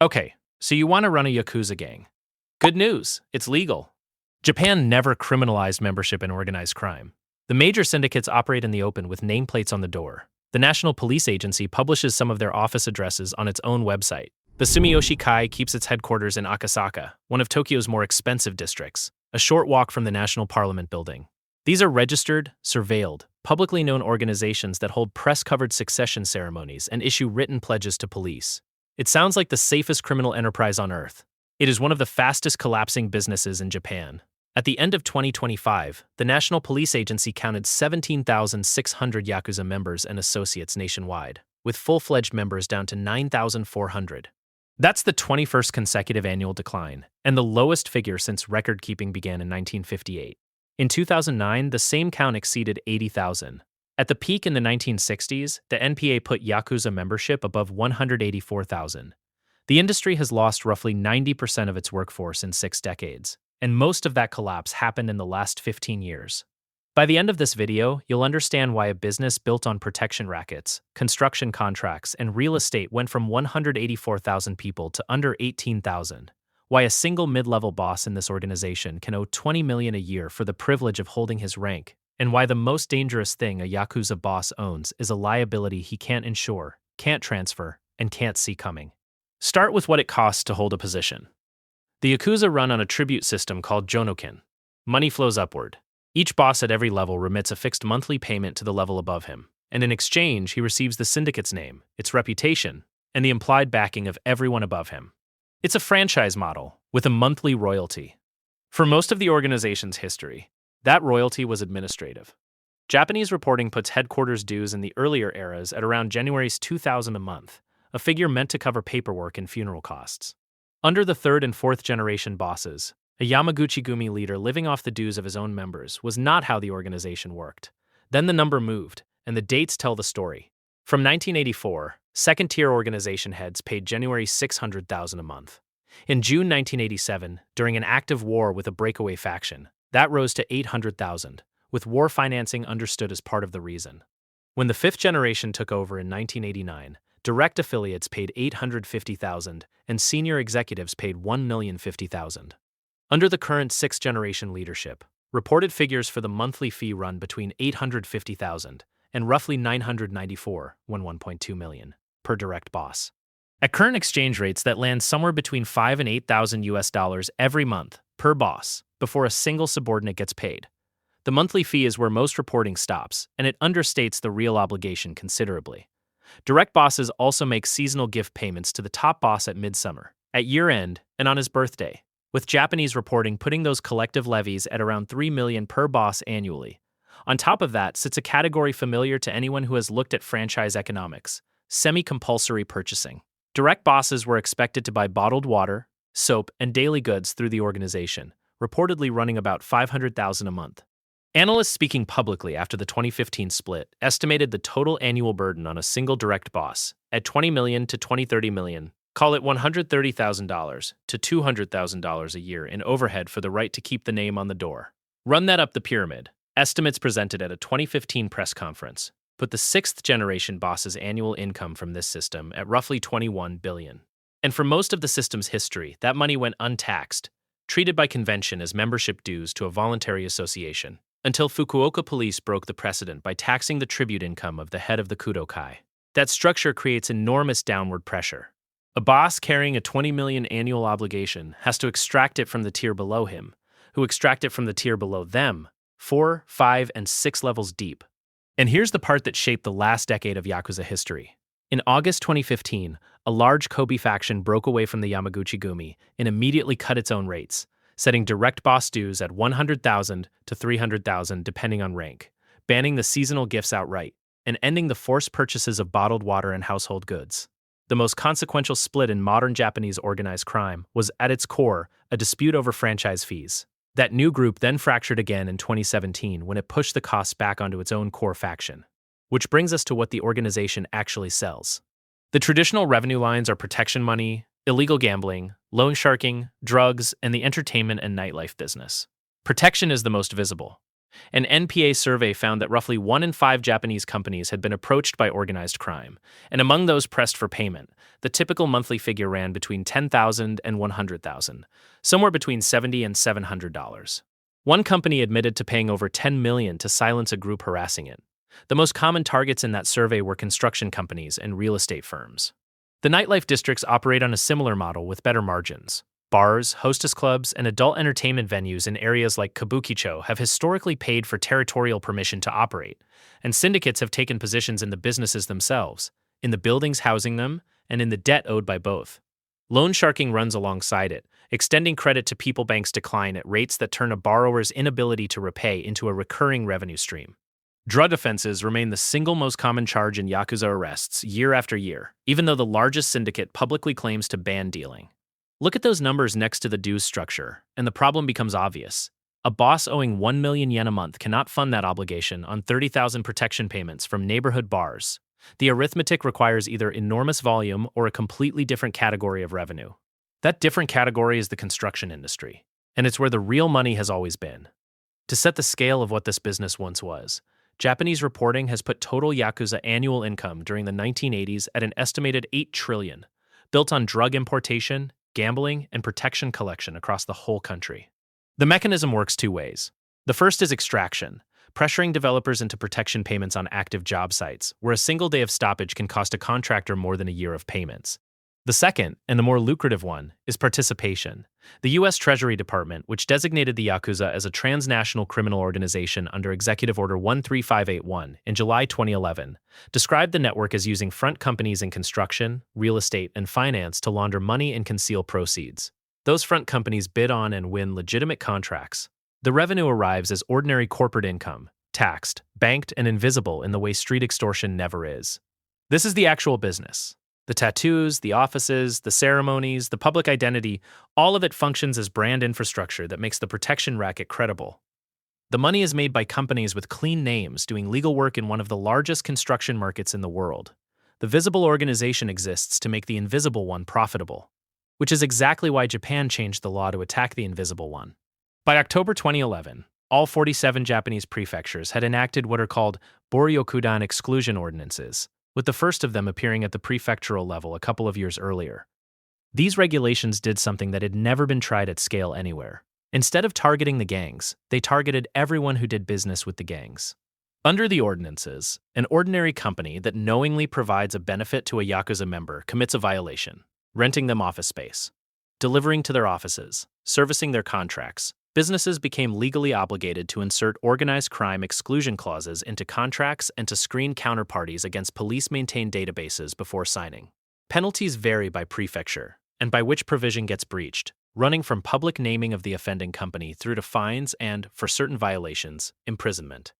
Okay, so you want to run a Yakuza gang. Good news, it's legal. Japan never criminalized membership in organized crime. The major syndicates operate in the open with nameplates on the door. The National Police Agency publishes some of their office addresses on its own website. The Sumiyoshi Kai keeps its headquarters in Akasaka, one of Tokyo's more expensive districts, a short walk from the National Parliament building. These are registered, surveilled, publicly known organizations that hold press-covered succession ceremonies and issue written pledges to police. It sounds like the safest criminal enterprise on earth. It is one of the fastest collapsing businesses in Japan. At the end of 2025, the National Police Agency counted 17,600 Yakuza members and associates nationwide, with full-fledged members down to 9,400. That's the 21st consecutive annual decline, and the lowest figure since record-keeping began in 1958. In 2009, the same count exceeded 80,000. At the peak in the 1960s, the NPA put Yakuza membership above 184,000. The industry has lost roughly 90% of its workforce in 6 decades, and most of that collapse happened in the last 15 years. By the end of this video, you'll understand why a business built on protection rackets, construction contracts, and real estate went from 184,000 people to under 18,000. Why a single mid-level boss in this organization can owe $20 million a year for the privilege of holding his rank, and why the most dangerous thing a Yakuza boss owns is a liability he can't insure, can't transfer, and can't see coming. Start with what it costs to hold a position. The Yakuza run on a tribute system called Jonokin. Money flows upward. Each boss at every level remits a fixed monthly payment to the level above him, and in exchange he receives the syndicate's name, its reputation, and the implied backing of everyone above him. It's a franchise model, with a monthly royalty. For most of the organization's history, that royalty was administrative. Japanese reporting puts headquarters dues in the earlier eras at around January's 2,000 a month, a figure meant to cover paperwork and funeral costs. Under the third and fourth generation bosses, a Yamaguchi-gumi leader living off the dues of his own members was not how the organization worked. Then the number moved, and the dates tell the story. From 1984, second-tier organization heads paid January 600,000 a month. In June 1987, during an active war with a breakaway faction, that rose to 800,000, with war financing understood as part of the reason. When the fifth generation took over in 1989, direct affiliates paid 850,000, and senior executives paid 1,050,000. Under the current sixth-generation leadership, reported figures for the monthly fee run between 850,000 and roughly 994, 1.2 million, per direct boss. At current exchange rates, that lands somewhere between 5 and 8,000 US dollars every month, per boss, before a single subordinate gets paid. The monthly fee is where most reporting stops, and it understates the real obligation considerably. Direct bosses also make seasonal gift payments to the top boss at midsummer, at year-end, and on his birthday, with Japanese reporting putting those collective levies at around 3 million per boss annually. On top of that sits a category familiar to anyone who has looked at franchise economics: semi-compulsory purchasing. Direct bosses were expected to buy bottled water, soap, and daily goods through the organization, reportedly running about 500,000 a month. Analysts speaking publicly after the 2015 split estimated the total annual burden on a single direct boss at $20 million to $30 million. Call it $130,000 to $200,000 a year in overhead for the right to keep the name on the door. Run that up the pyramid. Estimates presented at a 2015 press conference put the sixth-generation boss's annual income from this system at roughly $21 billion. And for most of the system's history, that money went untaxed, treated by convention as membership dues to a voluntary association, until Fukuoka police broke the precedent by taxing the tribute income of the head of the Kudokai. That structure creates enormous downward pressure. A boss carrying a $20 million annual obligation has to extract it from the tier below him, who extract it from the tier below them, 4, 5, and 6 levels deep. And here's the part that shaped the last decade of Yakuza history. In August 2015, a large Kobe faction broke away from the Yamaguchi-gumi and immediately cut its own rates, setting direct boss dues at 100,000 to 300,000 depending on rank, banning the seasonal gifts outright, and ending the forced purchases of bottled water and household goods. The most consequential split in modern Japanese organized crime was, at its core, a dispute over franchise fees. That new group then fractured again in 2017 when it pushed the costs back onto its own core faction. Which brings us to what the organization actually sells. The traditional revenue lines are protection money, illegal gambling, loan sharking, drugs, and the entertainment and nightlife business. Protection is the most visible. An NPA survey found that roughly 1 in 5 Japanese companies had been approached by organized crime, and among those pressed for payment, the typical monthly figure ran between $10,000 and $100,000, somewhere between $70 and $700. One company admitted to paying over $10 million to silence a group harassing it. The most common targets in that survey were construction companies and real estate firms. The nightlife districts operate on a similar model with better margins. Bars, hostess clubs, and adult entertainment venues in areas like Kabukicho have historically paid for territorial permission to operate, and syndicates have taken positions in the businesses themselves, in the buildings housing them, and in the debt owed by both. Loan sharking runs alongside it, extending credit to people banks decline at rates that turn a borrower's inability to repay into a recurring revenue stream. Drug offenses remain the single most common charge in Yakuza arrests year after year, even though the largest syndicate publicly claims to ban dealing. Look at those numbers next to the dues structure, and the problem becomes obvious. A boss owing 1 million yen a month cannot fund that obligation on 30,000 protection payments from neighborhood bars. The arithmetic requires either enormous volume or a completely different category of revenue. That different category is the construction industry, and it's where the real money has always been. To set the scale of what this business once was, Japanese reporting has put total Yakuza annual income during the 1980s at an estimated $8 trillion, built on drug importation, gambling, and protection collection across the whole country. The mechanism works two ways. The first is extraction, pressuring developers into protection payments on active job sites, where a single day of stoppage can cost a contractor more than a year of payments. The second, and the more lucrative one, is participation. The U.S. Treasury Department, which designated the Yakuza as a transnational criminal organization under Executive Order 13581 in July 2011, described the network as using front companies in construction, real estate, and finance to launder money and conceal proceeds. Those front companies bid on and win legitimate contracts. The revenue arrives as ordinary corporate income, taxed, banked, and invisible in the way street extortion never is. This is the actual business. The tattoos, the offices, the ceremonies, the public identity, all of it functions as brand infrastructure that makes the protection racket credible. The money is made by companies with clean names doing legal work in one of the largest construction markets in the world. The visible organization exists to make the invisible one profitable, which is exactly why Japan changed the law to attack the invisible one. By October 2011, all 47 Japanese prefectures had enacted what are called Boryokudan Exclusion Ordinances, with the first of them appearing at the prefectural level a couple of years earlier. These regulations did something that had never been tried at scale anywhere. Instead of targeting the gangs, they targeted everyone who did business with the gangs. Under the ordinances, an ordinary company that knowingly provides a benefit to a Yakuza member commits a violation, renting them office space, delivering to their offices, servicing their contracts. Businesses became legally obligated to insert organized crime exclusion clauses into contracts and to screen counterparties against police-maintained databases before signing. Penalties vary by prefecture, and by which provision gets breached, running from public naming of the offending company through to fines and, for certain violations, imprisonment.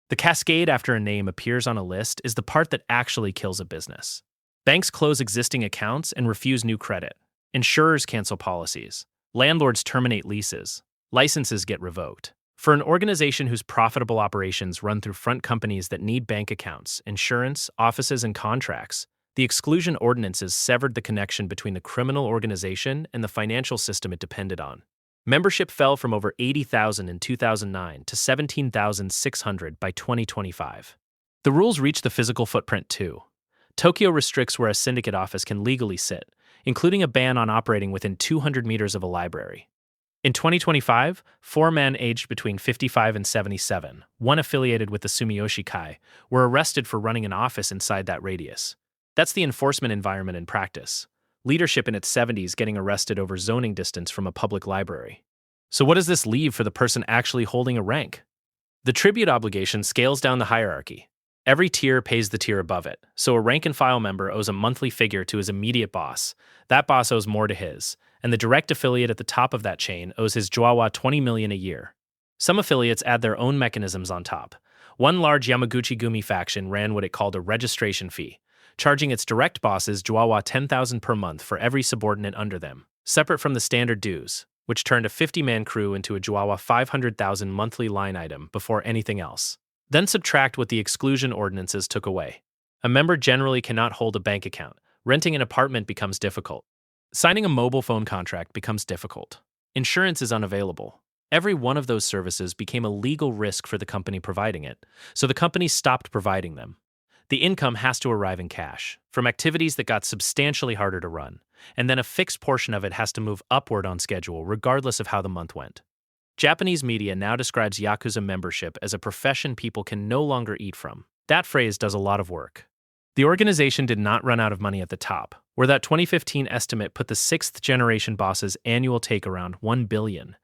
The cascade after a name appears on a list is the part that actually kills a business. Banks close existing accounts and refuse new credit. Insurers cancel policies. Landlords terminate leases. Licenses get revoked. For an organization whose profitable operations run through front companies that need bank accounts, insurance, offices, and contracts, the exclusion ordinances severed the connection between the criminal organization and the financial system it depended on. Membership fell from over 80,000 in 2009 to 17,600 by 2025. The rules reach the physical footprint too. Tokyo restricts where a syndicate office can legally sit, including a ban on operating within 200 meters of a library. In 2025, 4 men aged between 55 and 77, one affiliated with the Sumiyoshi Kai, were arrested for running an office inside that radius. That's the enforcement environment in practice. Leadership in its 70s getting arrested over zoning distance from a public library. So what does this leave for the person actually holding a rank? The tribute obligation scales down the hierarchy. Every tier pays the tier above it, so a rank-and-file member owes a monthly figure to his immediate boss. That boss owes more to his, and the direct affiliate at the top of that chain owes his Joawa $20 million a year. Some affiliates add their own mechanisms on top. One large Yamaguchi Gumi faction ran what it called a registration fee, charging its direct bosses Joawa $10,000 per month for every subordinate under them, separate from the standard dues, which turned a 50-man crew into a Joawa $500,000 monthly line item before anything else. Then subtract what the exclusion ordinances took away. A member generally cannot hold a bank account. Renting an apartment becomes difficult. Signing a mobile phone contract becomes difficult. Insurance is unavailable. Every one of those services became a legal risk for the company providing it, so the company stopped providing them. The income has to arrive in cash, from activities that got substantially harder to run, and then a fixed portion of it has to move upward on schedule regardless of how the month went. Japanese media now describes Yakuza membership as a profession people can no longer eat from. That phrase does a lot of work. The organization did not run out of money at the top, where that 2015 estimate put the sixth-generation boss's annual take around $1 billion.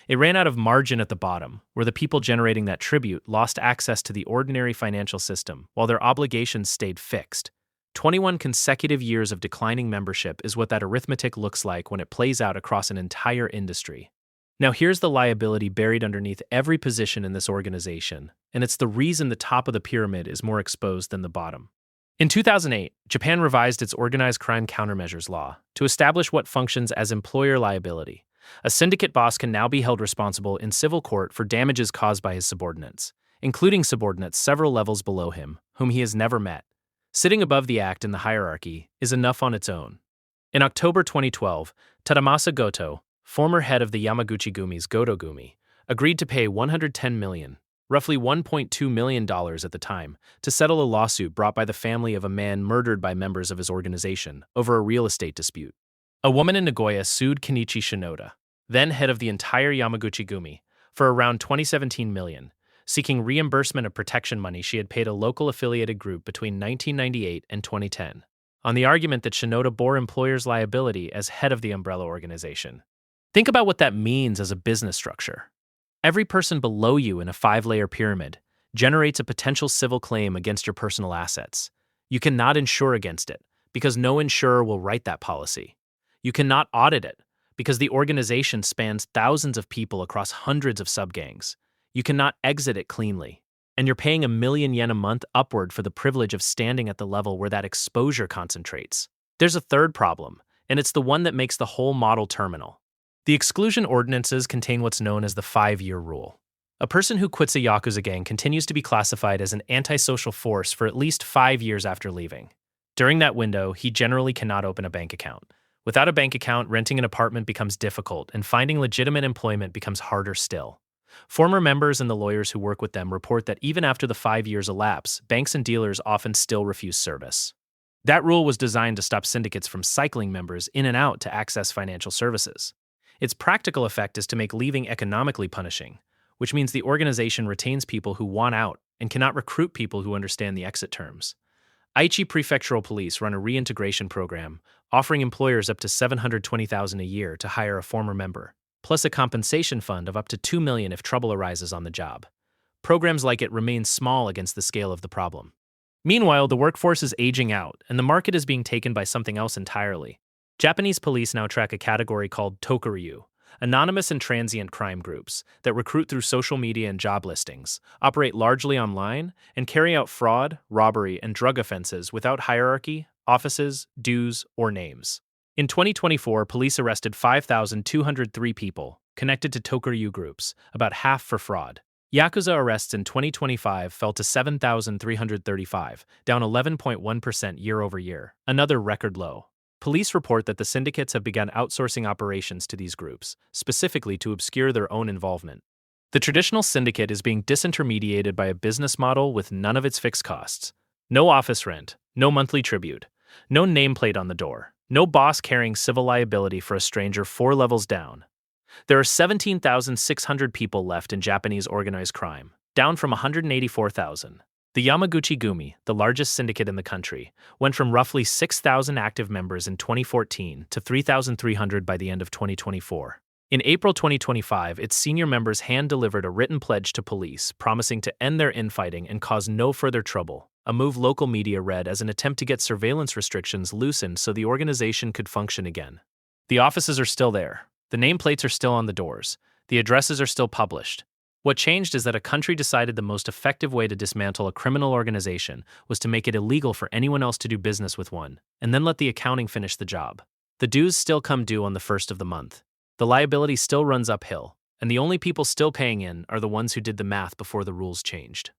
It ran out of margin at the bottom, where the people generating that tribute lost access to the ordinary financial system, while their obligations stayed fixed. 21 consecutive years of declining membership is what that arithmetic looks like when it plays out across an entire industry. Now here's the liability buried underneath every position in this organization, and it's the reason the top of the pyramid is more exposed than the bottom. In 2008, Japan revised its organized crime countermeasures law to establish what functions as employer liability. A syndicate boss can now be held responsible in civil court for damages caused by his subordinates, including subordinates several levels below him, whom he has never met. Sitting above the act in the hierarchy is enough on its own. In October 2012, Tadamasa Goto, former head of the Yamaguchi-gumi's Goto-gumi, agreed to pay $110 million, roughly $1.2 million at the time, to settle a lawsuit brought by the family of a man murdered by members of his organization over a real estate dispute. A woman in Nagoya sued Kenichi Shinoda, then head of the entire Yamaguchi-gumi, for around $2017 million, seeking reimbursement of protection money she had paid a local affiliated group between 1998 and 2010, on the argument that Shinoda bore employer's liability as head of the umbrella organization. Think about what that means as a business structure. Every person below you in a 5-layer pyramid generates a potential civil claim against your personal assets. You cannot insure against it, because no insurer will write that policy. You cannot audit it, because the organization spans thousands of people across hundreds of subgangs. You cannot exit it cleanly, and you're paying $1 million yen a month upward for the privilege of standing at the level where that exposure concentrates. There's a third problem, and it's the one that makes the whole model terminal. The Exclusion Ordinances contain what's known as the 5-year rule. A person who quits a Yakuza gang continues to be classified as an antisocial force for at least 5 years after leaving. During that window, he generally cannot open a bank account. Without a bank account, renting an apartment becomes difficult, and finding legitimate employment becomes harder still. Former members and the lawyers who work with them report that even after the 5 years elapse, banks and dealers often still refuse service. That rule was designed to stop syndicates from cycling members in and out to access financial services. Its practical effect is to make leaving economically punishing, which means the organization retains people who want out and cannot recruit people who understand the exit terms. Aichi Prefectural Police run a reintegration program, offering employers up to $720,000 a year to hire a former member, plus a compensation fund of up to $2 million if trouble arises on the job. Programs like it remain small against the scale of the problem. Meanwhile, the workforce is aging out, and the market is being taken by something else entirely. Japanese police now track a category called Tokuryū, anonymous and transient crime groups that recruit through social media and job listings, operate largely online, and carry out fraud, robbery, and drug offenses without hierarchy, offices, dues, or names. In 2024, police arrested 5,203 people connected to Tokuryū groups, about half for fraud. Yakuza arrests in 2025 fell to 7,335, down 11.1% year-over-year, another record low. Police report that the syndicates have begun outsourcing operations to these groups, specifically to obscure their own involvement. The traditional syndicate is being disintermediated by a business model with none of its fixed costs. No office rent, no monthly tribute, no nameplate on the door, no boss carrying civil liability for a stranger 4 levels down. There are 17,600 people left in Japanese organized crime, down from 184,000. The Yamaguchi-gumi, the largest syndicate in the country, went from roughly 6,000 active members in 2014 to 3,300 by the end of 2024. In April 2025, its senior members hand-delivered a written pledge to police promising to end their infighting and cause no further trouble, a move local media read as an attempt to get surveillance restrictions loosened so the organization could function again. The offices are still there. The nameplates are still on the doors. The addresses are still published. What changed is that a country decided the most effective way to dismantle a criminal organization was to make it illegal for anyone else to do business with one, and then let the accounting finish the job. The dues still come due on the first of the month. The liability still runs uphill, and the only people still paying in are the ones who did the math before the rules changed.